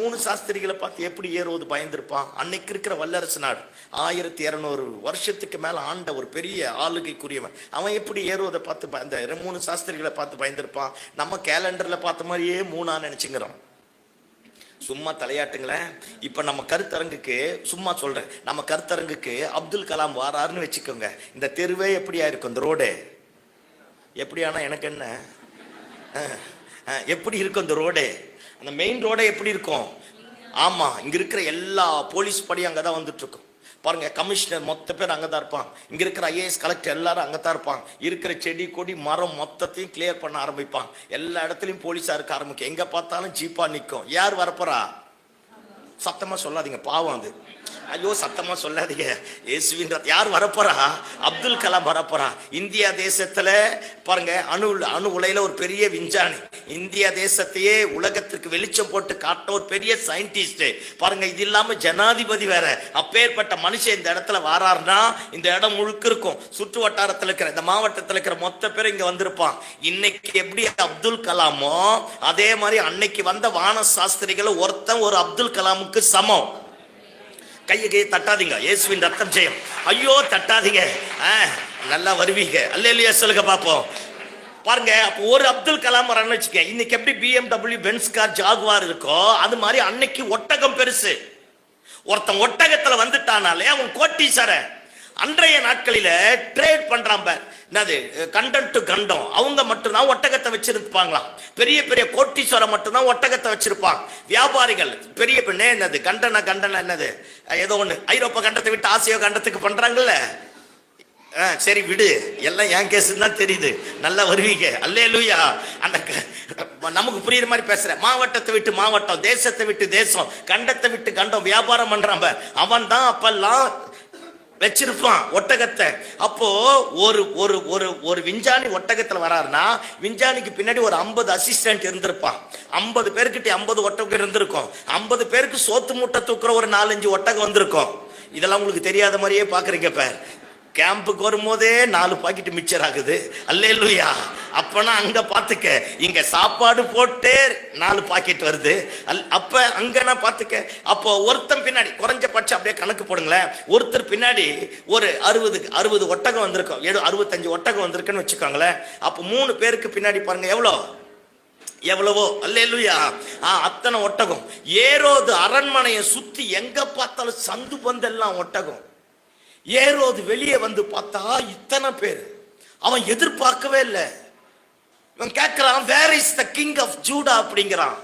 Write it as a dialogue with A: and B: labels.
A: மூணு சாஸ்திரிகளை பார்த்து எப்படி ஏரோது பயந்திருப்பான்? அன்னைக்கு இருக்கிற வல்லரசு நாடு 1200 வருஷத்துக்கு மேல ஆண்ட ஒரு பெரிய ஆளுகைக்குரியவன், அவன் எப்படி ஏரோதை பார்த்து அந்த மூணு சாஸ்திரிகளை பார்த்து பயந்திருப்பான்? நம்ம கேலண்டர்ல பார்த்த மாதிரியே மூணா நினைச்சுங்கிறோம். சும்மா தலையாட்டுங்களேன். இப்ப நம்ம கருத்தரங்குக்கு சும்மா சொல்றேன், நம்ம கருத்தரங்குக்கு அப்துல் கலாம் வாராருன்னு வச்சுக்கோங்க. இந்த தெருவே எப்படியா இருக்கும்? இந்த ரோடு எப்படியானா எனக்கு என்ன, எப்படி இருக்கும் இந்த ரோடு? அந்த மெயின் ரோடே எப்படி இருக்கும்? ஆமா, இங்க இருக்கிற எல்லா போலீஸ் படி அங்கதான் வந்துட்டு இருக்கும் பாருங்க. கமிஷனர் மொத்த பேர் அங்கதான் இருப்பான். இங்க இருக்கிற IAS கலெக்டர் எல்லாரும் அங்கதான் இருப்பான். இருக்கிற செடி கொடி மரம் மொத்தத்தையும் கிளியர் பண்ண ஆரம்பிப்பான். எல்லா இடத்துலயும் போலீஸா இருக்க ஆரம்பிக்கும். எங்க பார்த்தாலும் ஜீப்பா நிற்கும். யார் வரப்போறா? சத்தமா சொல்லாதீங்க, பாவம் அது. ஐயோ சத்தமா சொல்லாதீங்க. இயேசுவின் யார் வரப்போறா? அப்துல் கலாம் வரப்போறா. இந்தியா தேசத்துல பாருங்க, அணு உலையில ஒரு பெரிய விஞ்ஞானி, இந்தியா தேசத்தையே உலகத்திற்கு வெளிச்சம் போட்டு காட்டின ஒரு பெரிய சயின்டிஸ்ட் பாருங்க. இது இல்லாம ஜனாதிபதி வேற. அப்பேற்பட்ட மனுஷன் இந்த இடத்துல வாராருன்னா இந்த இடம் முழுக்க இருக்கும். சுற்று வட்டாரத்தில் இருக்கிற இந்த மாவட்டத்தில் இருக்கிற மொத்த பேர் இங்க வந்திருப்பான். இன்னைக்கு எப்படி அப்துல் கலாமோ அதே மாதிரி அன்னைக்கு வந்த வான சாஸ்திரிகள் ஒருத்தன் ஒரு அப்துல் கலாமுக்கு சமம். கையை தட்டாதீங்க, இயேசுவின் ரத்தம் ஜெயம். ஐயோ தட்டாதீங்க, நல்லா வருவீங்க. அல்லேலூயா சொல்லுங்க பாப்போம். பாருங்க, அப்போ ஒரு அப்துல் கலாம் வரான்னு வச்சுக்க. இன்னைக்கு எப்படி BMW பென்ஸ் கார் ஜாகுவார் இருக்கோ அது மாதிரி அன்னைக்கு ஒட்டகம் பெருசு. ஒருத்தன் ஒட்டகத்துல வந்துட்டானாலே அவன் கோட்டீஸ்வரன். அன்றைய நாட்களில ட்ரேட் பண்றான் பார், என்னது கண்டம் டு கண்டம். அவங்க மட்டும்தான் ஒட்டகத்தை வச்சிருப்பாங்களாம். பெரிய பெரிய கோட்டீஸ்வரம் மட்டும்தான் ஒட்டகத்தை வச்சிருப்பாங்க. வியாபாரிகள் பெரிய பெண்ணே என்னது கண்டன என்னது ஏதோ ஒண்ணு ஐரோப்பா கண்டத்தை விட்டு ஆசியா கண்டத்துக்கு பண்றாங்கல்ல. சரி விடு, எல்லாம் என் கேஸ் தான் தெரியுது. நல்லா வருவீங்க. அல்லேலூயா. அந்த நமக்கு புரியுற மாதிரி பேசுறேன். மாவட்டத்தை விட்டு மாவட்டம், தேசத்தை விட்டு தேசம், கண்டத்தை விட்டு கண்டம் வியாபாரம் பண்றான். அவன் தான் அப்பெல்லாம் வச்சிருப்பான் ஒட்டகத்தை. அப்போ ஒரு ஒரு ஒரு ஒரு விஞ்ஞானி ஒட்டகத்துல வராருன்னா விஞ்ஞானிக்கு பின்னாடி ஒரு 50 அசிஸ்டன்ட் இருந்திருப்பான். 50 பேருக்கிட்ட 50 ஒட்டகம் இருந்திருக்கும். 50 பேருக்கு சோத்து மூட்டை தூக்குற ஒரு 4-5 ஒட்டகம் வந்திருக்கும். இதெல்லாம் உங்களுக்கு தெரியாத மாதிரியே பாக்குறீங்க. பேர் கேம்புக்கு வரும்போதே 4 பாக்கெட் மிச்சர் ஆகுது. அல்லேலூயா. அப்பனா அங்க பாத்துக்க, இங்க சாப்பாடு போட்டு 4 பாக்கெட் வருது. அப்ப அங்க பாத்துக்க. அப்போ ஒருத்தன் பின்னாடி குறைஞ்சபட்சம் அப்படியே கணக்கு போடுங்களேன், ஒருத்தர் பின்னாடி ஒரு 60 ஒட்டகம் வந்திருக்கும், 65 ஒட்டகம் வந்திருக்குன்னு வச்சுக்கோங்களேன். அப்போ 3 பேருக்கு பின்னாடி பாருங்க எவ்வளவோ. அல்லேலூயா. அத்தனை ஒட்டகம். ஏரோது அரண்மனையை சுத்தி எங்க பார்த்தாலும் சந்து பந்தெல்லாம் ஒட்டகம். ஏரோது வெளியே வந்து பார்த்தா இத்தனை பேர். அவன் எதிர்பார்க்கவே இல்லை. இவன் கேட்கிறான், where is the king of Judah அப்படிங்கிறான்.